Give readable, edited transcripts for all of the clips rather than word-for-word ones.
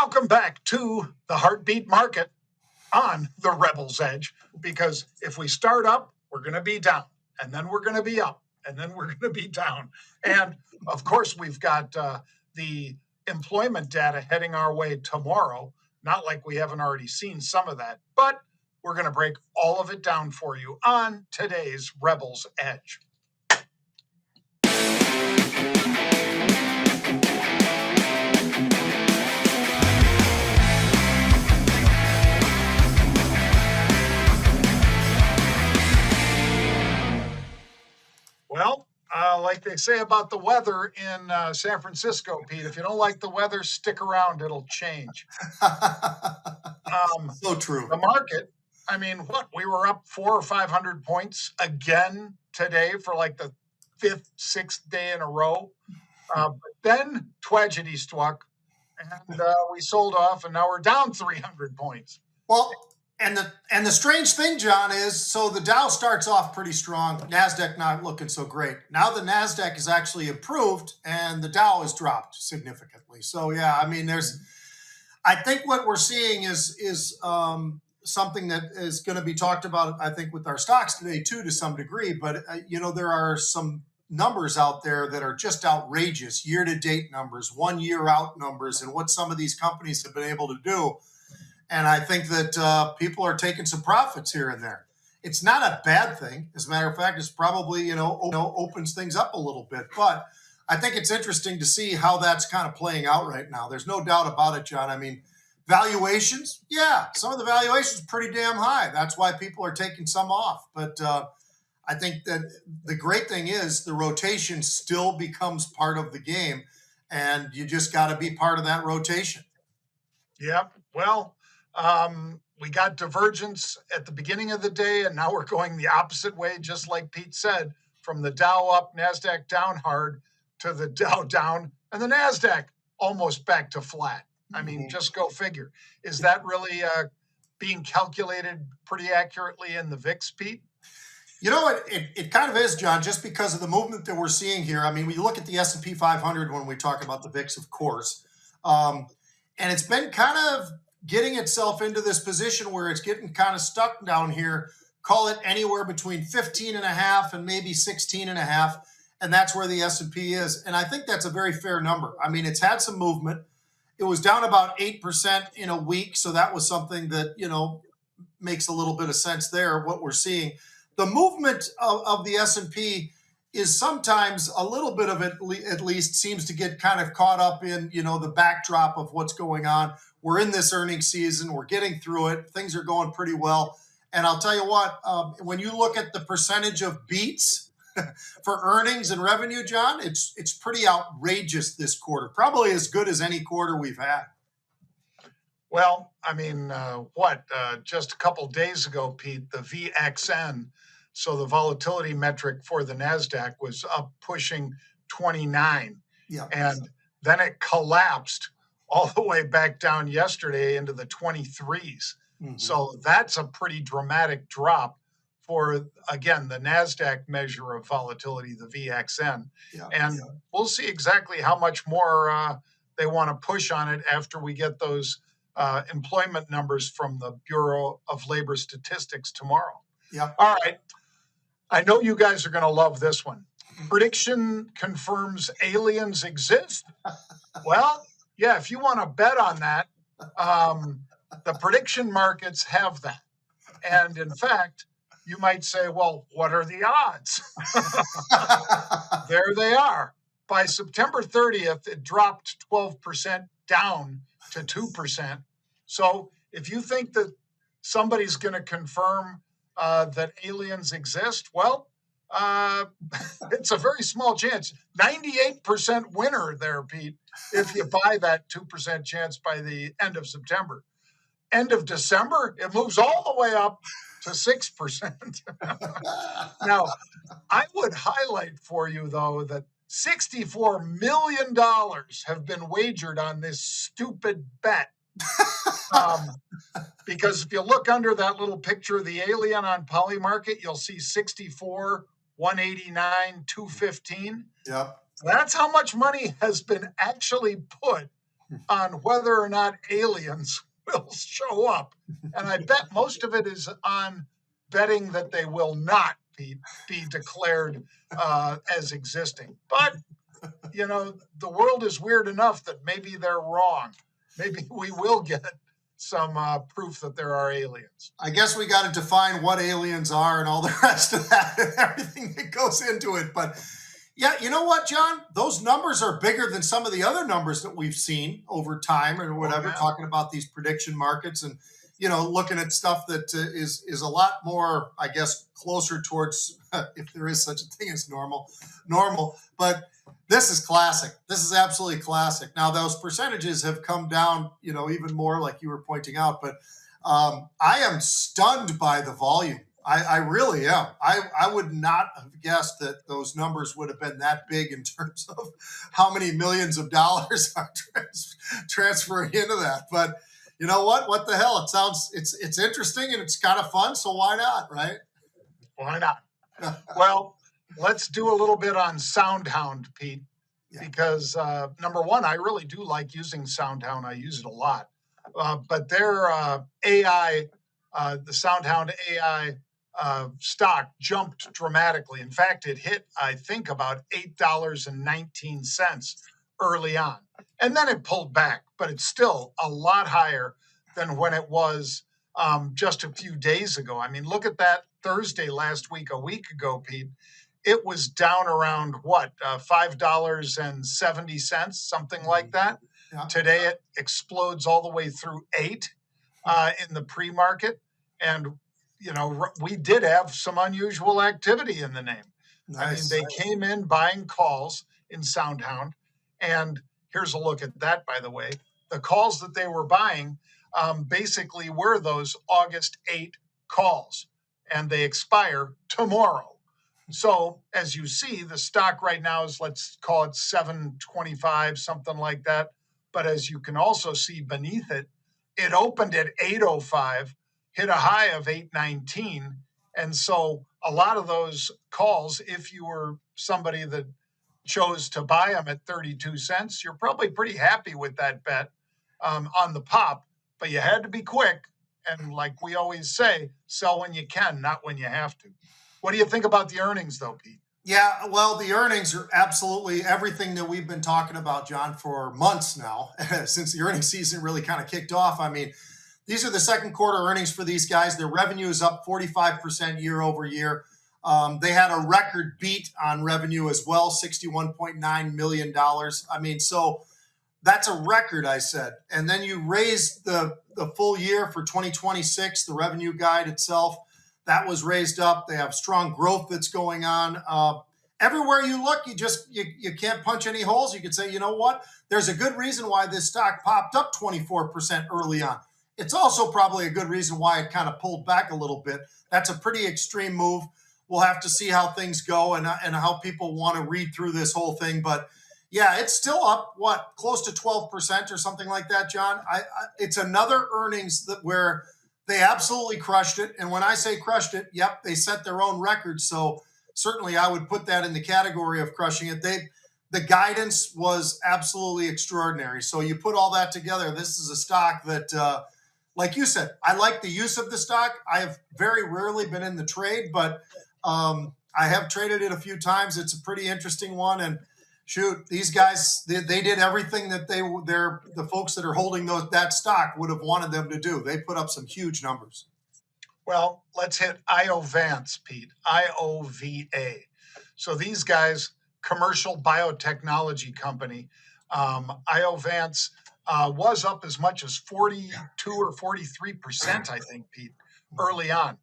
Welcome back to the Heartbeat Market on the Rebel's Edge, because if we start up, we're going to be down, and then we're going to be up, and then we're going to be down. And of course, we've got the employment data heading our way tomorrow. Not like we haven't already seen some of that, but we're going to break all of it down for you on today's Rebel's Edge. Well, like they say about the weather in San Francisco, Pete, if you don't like the weather, stick around, it'll change. So true. The market, I mean, we were up 400 or 500 points again today for like the fifth, sixth day in a row. But then tragedy struck, and we sold off, and now we're down 300 points. Well, and the strange thing, John, is so the Dow starts off pretty strong. NASDAQ not looking so great. Now the NASDAQ is actually improved, and the Dow has dropped significantly. So yeah, I mean, I think what we're seeing is something that is going to be talked about, I think, with our stocks today too, to some degree. But there are some numbers out there that are just outrageous, year-to-date numbers, 1 year out numbers, and what some of these companies have been able to do. And I think that people are taking some profits here and there. It's not a bad thing. As a matter of fact, it's probably, opens things up a little bit. But I think it's interesting to see how that's kind of playing out right now. There's no doubt about it, John. I mean, valuations, yeah, some of the valuations are pretty damn high. That's why people are taking some off. But I think that the great thing is the rotation still becomes part of the game, and you just got to be part of that rotation. Yep. Well, we got divergence at the beginning of the day, and now we're going the opposite way, just like Pete said, from the Dow up, NASDAQ down hard, to the Dow down, and the NASDAQ almost back to flat. I mean, just go figure. Is that really being calculated pretty accurately in the VIX, Pete? It kind of is, John, just because of the movement that we're seeing here. I mean, we look at the S&P 500 when we talk about the VIX, of course, and it's been kind of getting itself into this position where it's getting kind of stuck down here. Call it anywhere between 15.5 and maybe 16.5, and that's where the S&P is. And I think that's a very fair number. I mean, it's had some movement. It was down about 8% in a week, so that was something that, makes a little bit of sense there, what we're seeing. The movement of the S&P is sometimes a little bit of it, at least, seems to get kind of caught up in, the backdrop of what's going on. We're in this earnings season. We're getting through it. Things are going pretty well. And I'll tell you what, when you look at the percentage of beats for earnings and revenue, John, it's pretty outrageous this quarter. Probably as good as any quarter we've had. Well, I mean, just a couple days ago, Pete, the VXN, so the volatility metric for the NASDAQ, was up pushing 29. Yeah. And then it collapsed all the way back down yesterday into the 23s. Mm-hmm. So that's a pretty dramatic drop for, again, the NASDAQ measure of volatility, the VXN. Yeah, we'll see exactly how much more they want to push on it after we get those employment numbers from the Bureau of Labor Statistics tomorrow. Yeah. All right. I know you guys are going to love this one. Prediction confirms aliens exist. Well, yeah, if you want to bet on that, the prediction markets have that. And in fact, you might say, well, what are the odds? There they are. By September 30th, it dropped 12% down to 2%. So if you think that somebody's going to confirm that aliens exist, well, it's a very small chance. 98% winner there, Pete, if you buy that 2% chance by the end of September. End of December, it moves all the way up to 6%. Now, I would highlight for you, though, that $64 million have been wagered on this stupid bet. Because if you look under that little picture of the alien on Polymarket, you'll see 64, 189, 215. Yep. That's how much money has been actually put on whether or not aliens will show up. And I bet most of it is on betting that they will not be declared as existing. But, the world is weird enough that maybe they're wrong. Maybe we will get some proof that there are aliens. I guess we got to define what aliens are and all the rest of that and everything that goes into it. But yeah, you know what, John? Those numbers are bigger than some of the other numbers that we've seen over time or whatever, talking about these prediction markets and, looking at stuff that is a lot more, I guess, closer towards, if there is such a thing as normal. But this is classic. This is absolutely classic. Now, those percentages have come down, even more, like you were pointing out. But I am stunned by the volume. I really am. I would not have guessed that those numbers would have been that big in terms of how many millions of dollars are transferring into that. But you know what? What the hell? It's interesting and it's kind of fun. So why not, right? Why not? Well, let's do a little bit on SoundHound, Pete, because number one, I really do like using SoundHound. I use it a lot. But their AI, the SoundHound AI stock jumped dramatically. In fact, it hit, I think, about $8.19 early on. And then it pulled back, but it's still a lot higher than when it was just a few days ago. I mean, look at that Thursday last week, a week ago, Pete. It was down around what, $5.70, something like that. Yeah. Today it explodes all the way through $8 in the pre-market. And, we did have some unusual activity in the name. Nice. I mean, they came in buying calls in SoundHound. And here's a look at that, by the way. The calls that they were buying basically were those August 8 calls, and they expire tomorrow. So as you see, the stock right now is, let's call it 725, something like that. But as you can also see beneath it, it opened at 805, hit a high of 819. And so a lot of those calls, if you were somebody that chose to buy them at 32 cents, you're probably pretty happy with that bet on the pop, but you had to be quick. And like we always say, sell when you can, not when you have to. What do you think about the earnings though, Pete? Yeah, well, the earnings are absolutely everything that we've been talking about, John, for months now, since the earnings season really kind of kicked off. I mean, these are the second quarter earnings for these guys. Their revenue is up 45% year over year. They had a record beat on revenue as well, $61.9 million. I mean, so that's a record, I said. And then you raised the full year for 2026, the revenue guide itself. That was raised up. They have strong growth that's going on. Everywhere you look, you can't punch any holes. You could say, you know what? There's a good reason why this stock popped up 24% early on. It's also probably a good reason why it kind of pulled back a little bit. That's a pretty extreme move. We'll have to see how things go and how people want to read through this whole thing. But yeah, it's still up, close to 12% or something like that, John. It's another earnings where they absolutely crushed it. And when I say crushed it, yep, they set their own record. So certainly I would put that in the category of crushing it. The guidance was absolutely extraordinary. So you put all that together, this is a stock that, like you said, I like the use of the stock. I have very rarely been in the trade, but I have traded it a few times. It's a pretty interesting one. And shoot, these guys, they did everything that the folks that are holding that stock would have wanted them to do. They put up some huge numbers. Well, let's hit Iovance, Pete. IOVA. So these guys, commercial biotechnology company. Iovance was up as much as 42 or 43%, I think, Pete, early on.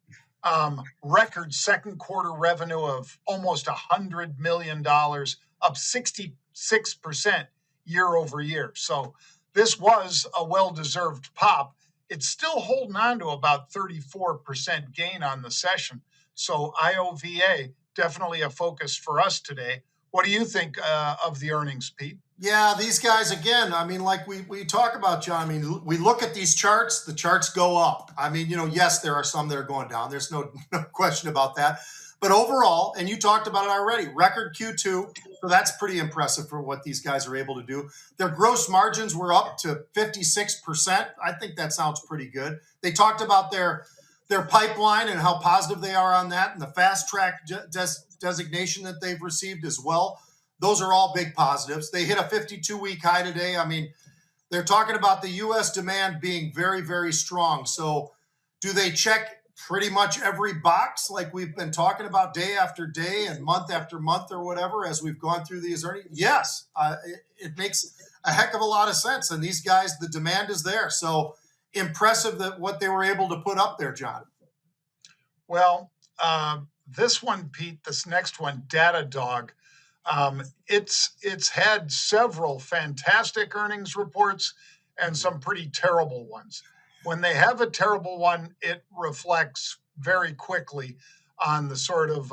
Record second quarter revenue of almost $100 million, up 66% year over year. So this was a well-deserved pop. It's still holding on to about 34% gain on the session. So IOVA, definitely a focus for us today. What do you think of the earnings, Pete? Yeah, these guys, again, I mean, like we talk about, John, I mean, we look at these charts, the charts go up. I mean, yes, there are some that are going down. There's no question about that. But overall, and you talked about it already, record Q2. So that's pretty impressive for what these guys are able to do. Their gross margins were up to 56%. I think that sounds pretty good. They talked about their pipeline and how positive they are on that, and the fast track designation that they've received as well. Those are all big positives. They hit a 52-week high today. I mean, they're talking about the U.S. demand being very, very strong. So do they check pretty much every box like we've been talking about day after day and month after month or whatever as we've gone through these earnings? Yes, it makes a heck of a lot of sense. And these guys, the demand is there. So impressive that what they were able to put up there, Jon. Well, this one, Pete, this next one, Datadog, it's had several fantastic earnings reports and some pretty terrible ones. When they have a terrible one, it reflects very quickly on the sort of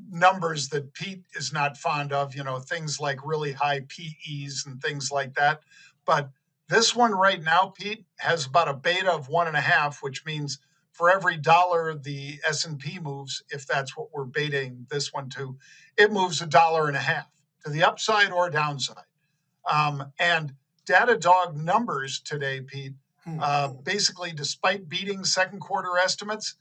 numbers that Pete is not fond of, things like really high PEs and things like that. But this one right now, Pete, has about a beta of 1.5, which means for every dollar the S&P moves, if that's what we're baiting this one to, it moves $1.50 to the upside or downside. And Datadog numbers today, Pete, basically, despite beating second quarter estimates,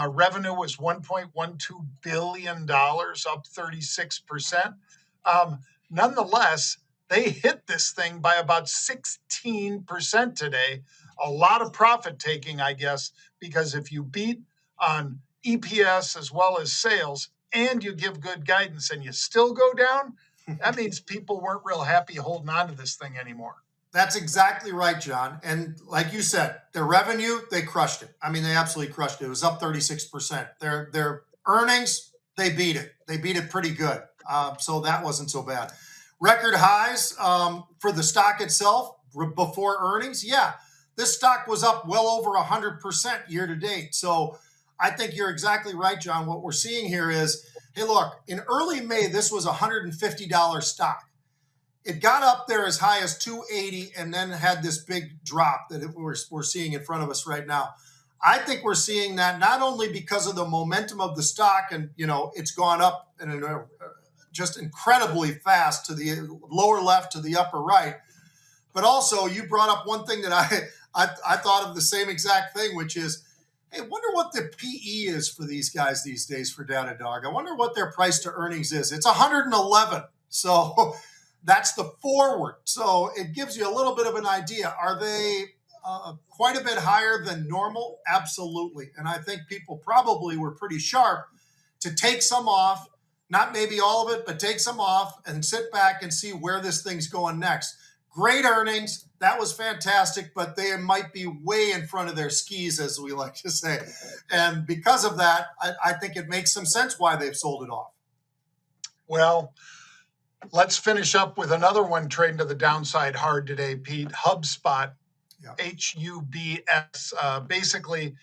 revenue was $1.12 billion, up 36%. Nonetheless, they hit this thing by about 16% today. A lot of profit taking, I guess, because if you beat on EPS as well as sales and you give good guidance and you still go down, that means people weren't real happy holding on to this thing anymore. That's exactly right, Jon. And like you said, their revenue, they crushed it. I mean, they absolutely crushed it. It was up 36%. Their earnings, they beat it. They beat it pretty good. So that wasn't so bad. Record highs for the stock itself before earnings. Yeah, this stock was up well over 100% year to date. So I think you're exactly right, Jon. What we're seeing here is, hey, look, in early May, this was a $150 stock. It got up there as high as 280 and then had this big drop that we're seeing in front of us right now. I think we're seeing that not only because of the momentum of the stock and, it's gone up and just incredibly fast to the lower left to the upper right, but also you brought up one thing that I thought of the same exact thing, which is, hey, wonder what the PE is for these guys these days for Datadog. I wonder what their price to earnings is. It's 111. So that's the forward. So it gives you a little bit of an idea. Are they quite a bit higher than normal? Absolutely. And I think people probably were pretty sharp to take some off, not maybe all of it, but take some off and sit back and see where this thing's going next. Great earnings. That was fantastic, but they might be way in front of their skis, as we like to say. And because of that, I think it makes some sense why they've sold it off. Well, let's finish up with another one trading to the downside hard today, Pete. HubSpot, HUBS, basically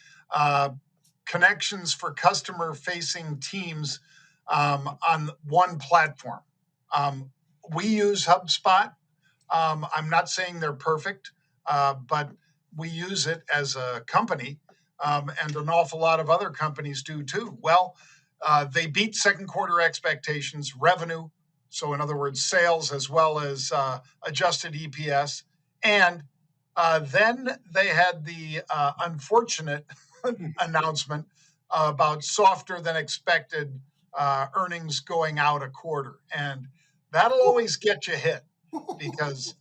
connections for customer-facing teams on one platform. We use HubSpot. I'm not saying they're perfect, but we use it as a company, and an awful lot of other companies do too. Well, they beat second quarter expectations, revenue, so in other words, sales as well as adjusted EPS. And then they had the unfortunate announcement about softer than expected earnings going out a quarter. And that'll always get you hit because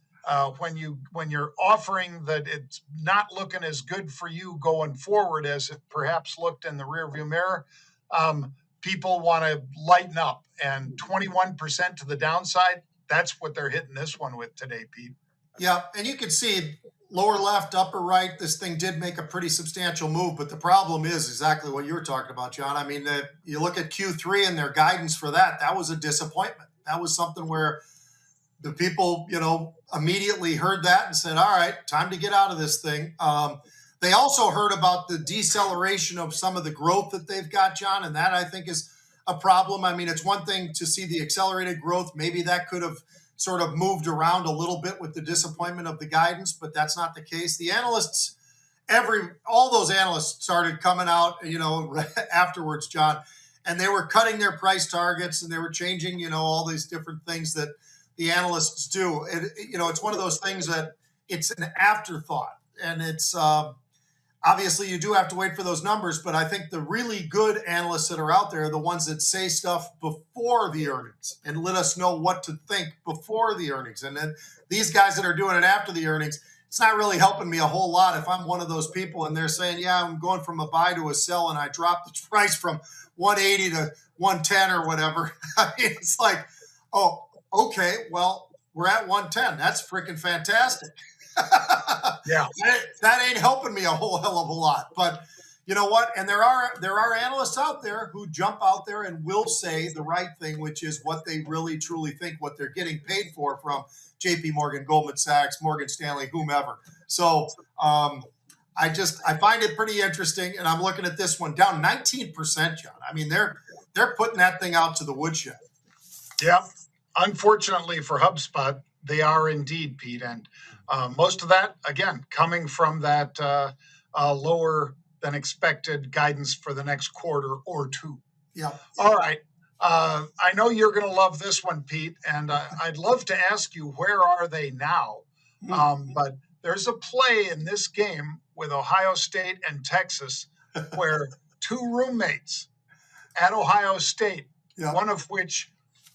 when you're offering that it's not looking as good for you going forward as it perhaps looked in the rearview mirror, people want to lighten up, and 21% to the downside, that's what they're hitting this one with today, Pete. Yeah, and you can see lower left, upper right, this thing did make a pretty substantial move, but the problem is exactly what you were talking about, Jon. I mean, you look at Q3 and their guidance for that was a disappointment. That was something where the people, immediately heard that and said, all right, time to get out of this thing. They also heard about the deceleration of some of the growth that they've got, Jon, and that I think is a problem. I mean, it's one thing to see the accelerated growth. Maybe that could have sort of moved around a little bit with the disappointment of the guidance, but that's not the case. The analysts, all those analysts started coming out, afterwards, Jon, and they were cutting their price targets and they were changing, all these different things that the analysts do. It's one of those things that it's an afterthought, and it's obviously you do have to wait for those numbers, but I think the really good analysts that are out there are the ones that say stuff before the earnings and let us know what to think before the earnings. And then these guys that are doing it after the earnings, it's not really helping me a whole lot if I'm one of those people and they're saying, yeah, I'm going from a buy to a sell and I dropped the price from 180 to 110 or whatever. I mean, it's like, oh, okay, well, we're at 110. That's freaking fantastic. Yeah, that ain't helping me a whole hell of a lot. But you know what? And there are analysts out there who jump out there and will say the right thing, which is what they really truly think, what they're getting paid for from JP Morgan, Goldman Sachs, Morgan Stanley, whomever. So I find it pretty interesting. And I'm looking at this one down 19%, John. I mean, they're putting that thing out to the woodshed. Yeah. Unfortunately for HubSpot, they are indeed, Pete. And most of that, again, coming from that lower than expected guidance for the next quarter or two. Yeah. All right. I know you're going to love this one, Pete, and I'd love to ask you, where are they now? But there's a play in this game with Ohio State and Texas where two roommates at Ohio State, one of which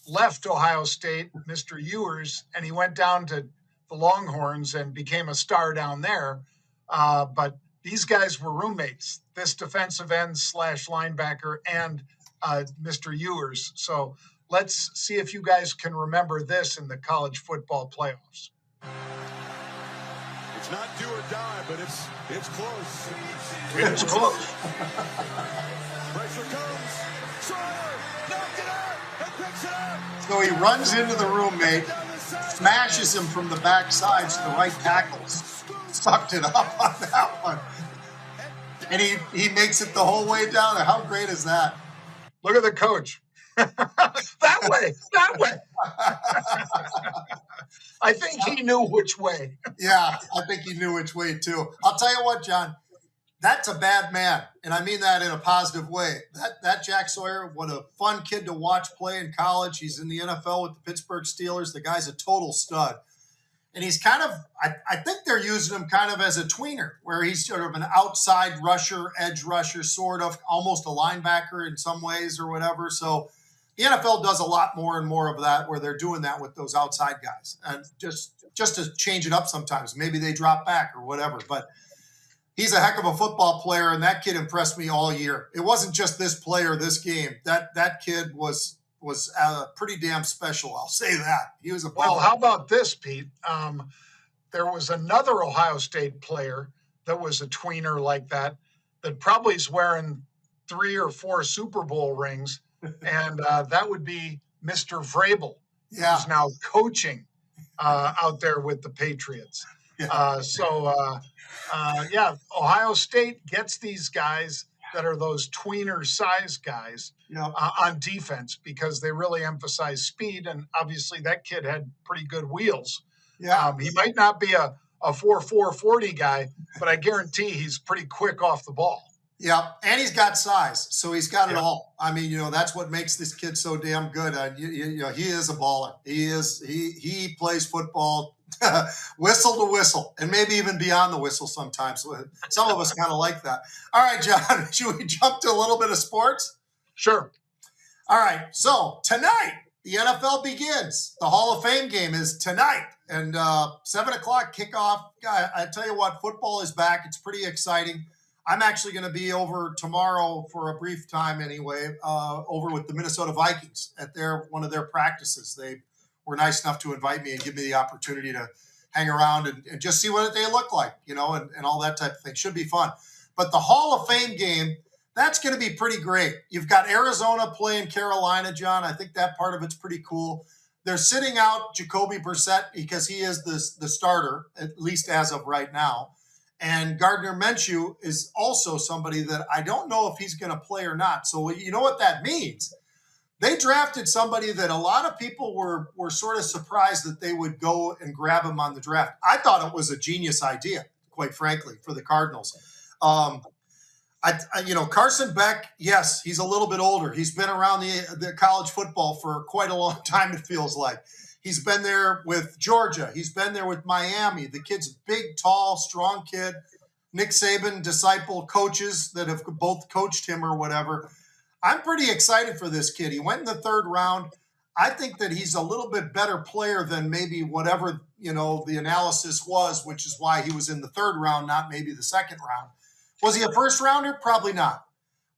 left Ohio State, Mr. Ewers, and he went down to the Longhorns and became a star down there. But these guys were roommates, this defensive end / linebacker and Mr. Ewers. So let's see if you guys can remember this in the college football playoffs. It's not do or die, but it's close. It's close. Pressure comes. Sawyer knocked it out and picks it up. So he runs into the roommate, smashes him from the backside so the right tackles sucked it up on that one. And he makes it the whole way down. How great is that? Look at the coach. That way. I think he knew which way. Yeah, I think he knew which way too. I'll tell you what, John, that's a bad man. And I mean that in a positive way. That Jack Sawyer, what a fun kid to watch play in college. He's in the NFL with the Pittsburgh Steelers. The guy's a total stud. And he's kind of, I think they're using him kind of as a tweener, where he's sort of an outside rusher, edge rusher, sort of almost a linebacker in some ways or whatever. So the NFL does a lot more and more of that, where they're doing that with those outside guys. And just to change it up sometimes. Maybe they drop back or whatever. But he's a heck of a football player, and that kid impressed me all year. It wasn't just this player, this game. That kid was pretty damn special. I'll say that. He was a well. How about this, Pete? There was another Ohio State player that was a tweener like that probably is wearing 3 or 4 Super Bowl rings, and that would be Mr. Vrabel, who's now coaching out there with the Patriots. Ohio State gets these guys that are those tweener size guys on defense because they really emphasize speed. And obviously that kid had pretty good wheels. Yeah. He might not be a 4.40 guy, but I guarantee he's pretty quick off the ball. Yeah. And he's got size. So he's got it all. I mean, that's what makes this kid so damn good. He is a baller. He plays football whistle to whistle, and maybe even beyond the whistle sometimes. Some of us kind of like that. All right, John, should we jump to a little bit of sports? Sure. All right, so tonight, the NFL begins. The Hall of Fame game is tonight, and 7 o'clock kickoff. I tell you what, football is back. It's pretty exciting. I'm actually going to be over tomorrow for a brief time anyway, over with the Minnesota Vikings at one of their practices. They were nice enough to invite me and give me the opportunity to hang around and just see what they look like, and all that type of thing. Should be fun. But the Hall of Fame game, that's going to be pretty great. You've got Arizona playing Carolina, John. I think that part of it's pretty cool. They're sitting out Jacoby Brissett because he is the starter, at least as of right now. And Gardner Minshew is also somebody that I don't know if he's going to play or not. So you know what that means? They drafted somebody that a lot of people were sort of surprised that they would go and grab him on the draft. I thought it was a genius idea, quite frankly, for the Cardinals. I Carson Beck, yes, he's a little bit older. He's been around the college football for quite a long time, it feels like. He's been there with Georgia. He's been there with Miami. The kid's a big, tall, strong kid. Nick Saban disciple coaches that have both coached him or whatever. I'm pretty excited for this kid. He went in the third round. I think that he's a little bit better player than maybe whatever, the analysis was, which is why he was in the third round, not maybe the second round. Was he a first rounder? Probably not.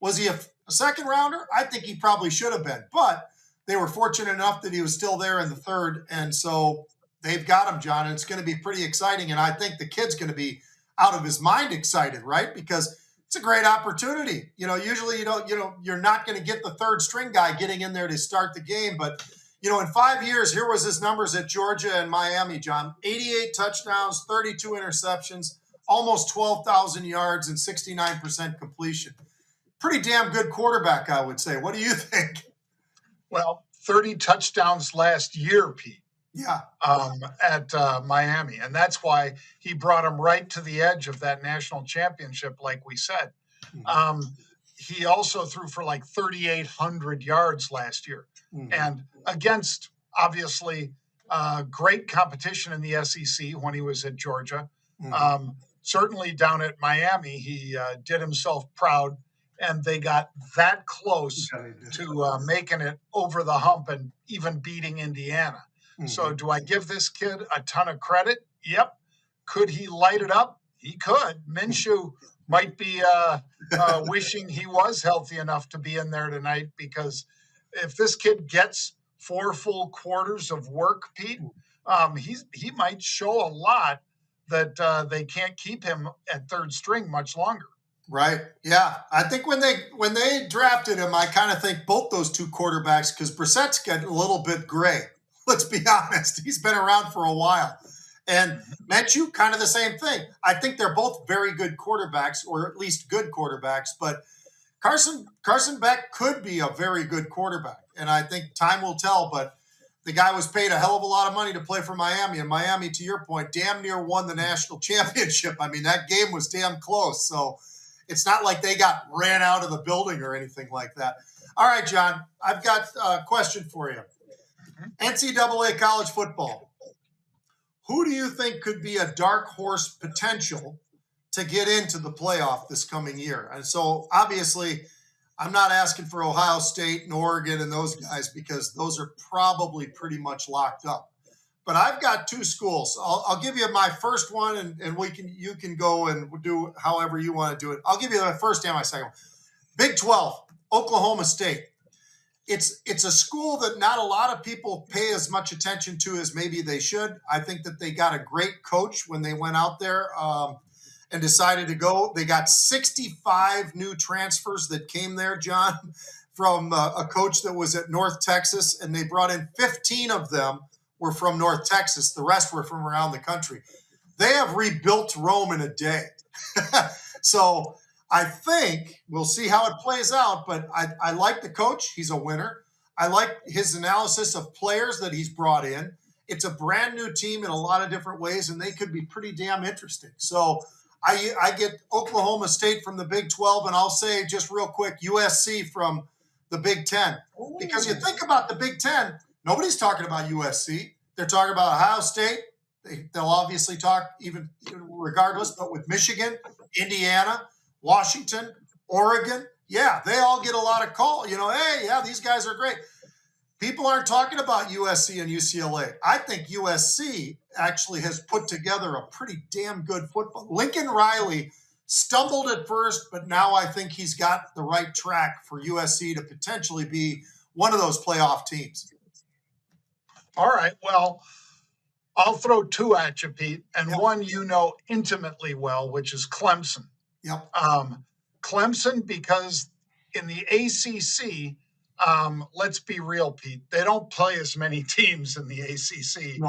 Was he a second rounder? I think he probably should have been. But they were fortunate enough that he was still there in the third. And so they've got him, John. And it's going to be pretty exciting. And I think the kid's going to be out of his mind excited, right? Because it's a great opportunity. Usually you're not going to get the third string guy getting in there to start the game. But, in 5 years, here was his numbers at Georgia and Miami, John. 88 touchdowns, 32 interceptions, almost 12,000 yards and 69% completion. Pretty damn good quarterback, I would say. What do you think? Well, 30 touchdowns last year, Pete. Yeah. At Miami. And that's why he brought him right to the edge of that national championship, like we said. Mm-hmm. He also threw for like 3,800 yards last year. Mm-hmm. And against, obviously, great competition in the SEC when he was at Georgia. Mm-hmm. Certainly down at Miami, he did himself proud, and they got that close to making it over the hump and even beating Indiana. Mm-hmm. So do I give this kid a ton of credit? Yep. Could he light it up? He could. Minshew might be wishing he was healthy enough to be in there tonight, because if this kid gets 4 full quarters of work, Pete, he might show a lot that they can't keep him at third string much longer. Right. Yeah. I think when they drafted him, I kind of think both those two quarterbacks, because Brissett's getting a little bit gray. Let's be honest. He's been around for a while. And Minshew, kind of the same thing. I think they're both very good quarterbacks, or at least good quarterbacks. But Carson Beck could be a very good quarterback. And I think time will tell. But the guy was paid a hell of a lot of money to play for Miami. And Miami, to your point, damn near won the national championship. I mean, that game was damn close. So it's not like they got ran out of the building or anything like that. All right, John, I've got a question for you. NCAA college football. Who do you think could be a dark horse potential to get into the playoff this coming year? And so obviously I'm not asking for Ohio State and Oregon and those guys, because those are probably pretty much locked up. But I've got 2 schools. I'll give you my first one, and you can go and do however you want to do it. I'll give you my first and my second one. Big 12, Oklahoma State. It's a school that not a lot of people pay as much attention to as maybe they should. I think that they got a great coach when they went out there and decided to go. They got 65 new transfers that came there, John, from a coach that was at North Texas, and they brought in 15 of them were from North Texas. The rest were from around the country. They have rebuilt Rome in a day. So I think we'll see how it plays out, but I like the coach. He's a winner. I like his analysis of players that he's brought in. It's a brand new team in a lot of different ways, and they could be pretty damn interesting. So I get Oklahoma State from the Big 12, and I'll say just real quick, USC from the Big 10. Because you think about the Big 10, nobody's talking about USC. They're talking about Ohio State. They'll obviously talk even regardless, but with Michigan, Indiana, Washington, Oregon, yeah, they all get a lot of call. Hey, yeah, these guys are great. People aren't talking about USC and UCLA. I think USC actually has put together a pretty damn good football. Lincoln Riley stumbled at first, but now I think he's got the right track for USC to potentially be one of those playoff teams. All right, well, I'll throw 2 at you, Pete, and one you know intimately well, which is Clemson. Yep. Clemson, because in the ACC, let's be real, Pete, they don't play as many teams in the ACC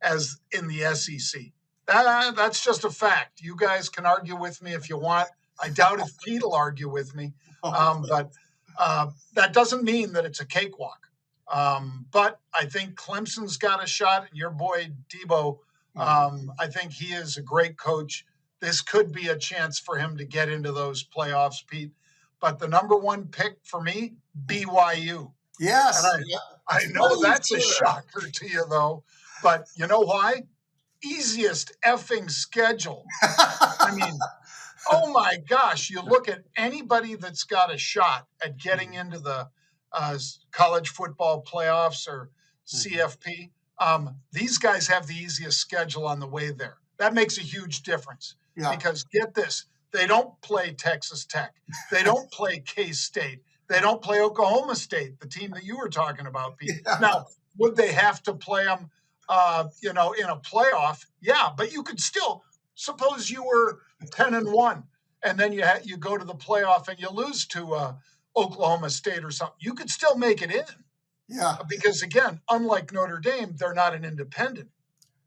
as in the SEC. That's just a fact. You guys can argue with me if you want. I doubt if Pete will argue with me, but that doesn't mean that it's a cakewalk. But I think Clemson's got a shot, and your boy Debo, I think he is a great coach. this could be a chance for him to get into those playoffs, Pete. But the number one pick for me, BYU. Yes. And I know that's a shocker to you, though. But you know why? Easiest effing schedule. I mean, oh my gosh, you look at anybody that's got a shot at getting into the college football playoffs or CFP. These guys have the easiest schedule on the way there. That makes a huge difference. Yeah. Because get this, they don't play Texas Tech. They don't play K-State. They don't play Oklahoma State, the team that you were talking about, Pete. Yeah. Now, would they have to play them, in a playoff? Yeah, but you could still, suppose you were 10-1, and then you go to the playoff and you lose to Oklahoma State or something. You could still make it in. Yeah. Because again, unlike Notre Dame, they're not an independent.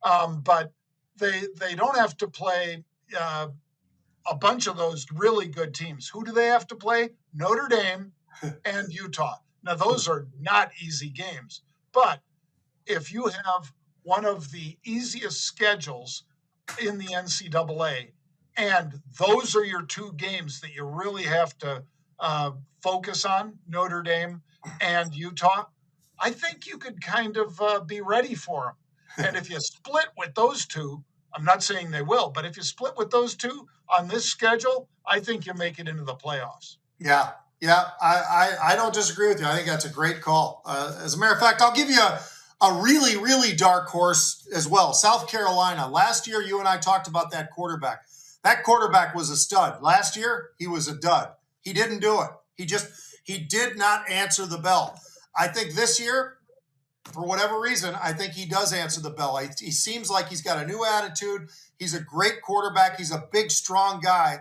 But they don't have to play a bunch of those really good teams. Who do they have to play? Notre Dame and Utah. Now, those are not easy games. But if you have one of the easiest schedules in the NCAA, and those are your two games that you really have to focus on, Notre Dame and Utah, I think you could kind of be ready for them. And if you split with those two, I'm not saying they will, but if you split with those two on this schedule, I think you make it into the playoffs. Yeah. Yeah. I don't disagree with you. I think that's a great call. As a matter of fact, I'll give you a really, really dark horse as well. South Carolina. Last year, you and I talked about that quarterback. That quarterback was a stud. Last year, he was a dud. He didn't do it. He did not answer the bell. I think this year, for whatever reason, I think he does answer the bell. He seems like he's got a new attitude. He's a great quarterback. He's a big, strong guy.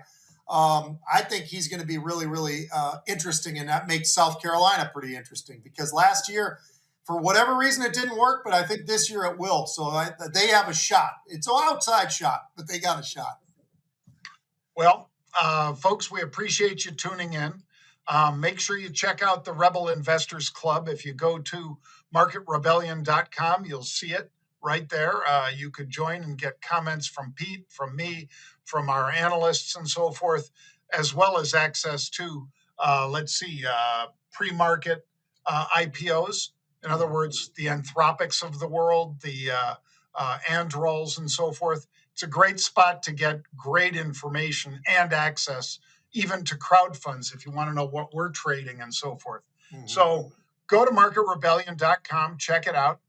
I think he's going to be really, really interesting, and that makes South Carolina pretty interesting because last year, for whatever reason, it didn't work, but I think this year it will. So they have a shot. It's an outside shot, but they got a shot. Well, folks, we appreciate you tuning in. Make sure you check out the Rebel Investors Club. If you go to marketrebellion.com, you'll see it right there. You could join and get comments from Pete, from me, from our analysts and so forth, as well as access to, pre-market IPOs. In other words, the Anthropics of the world, the Andurils and so forth. It's a great spot to get great information and access, even to crowd funds, if you want to know what we're trading and so forth. Mm-hmm. So go to marketrebellion.com, check it out.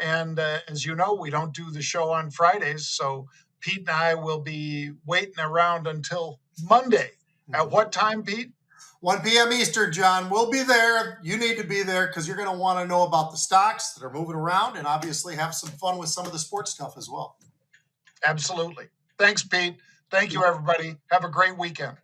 And as you know, we don't do the show on Fridays. So Pete and I will be waiting around until Monday. Mm-hmm. At what time, Pete? 1 p.m. Eastern, John. We'll be there. You need to be there because you're going to want to know about the stocks that are moving around and obviously have some fun with some of the sports stuff as well. Absolutely. Thanks, Pete. Thank you, everybody. Have a great weekend.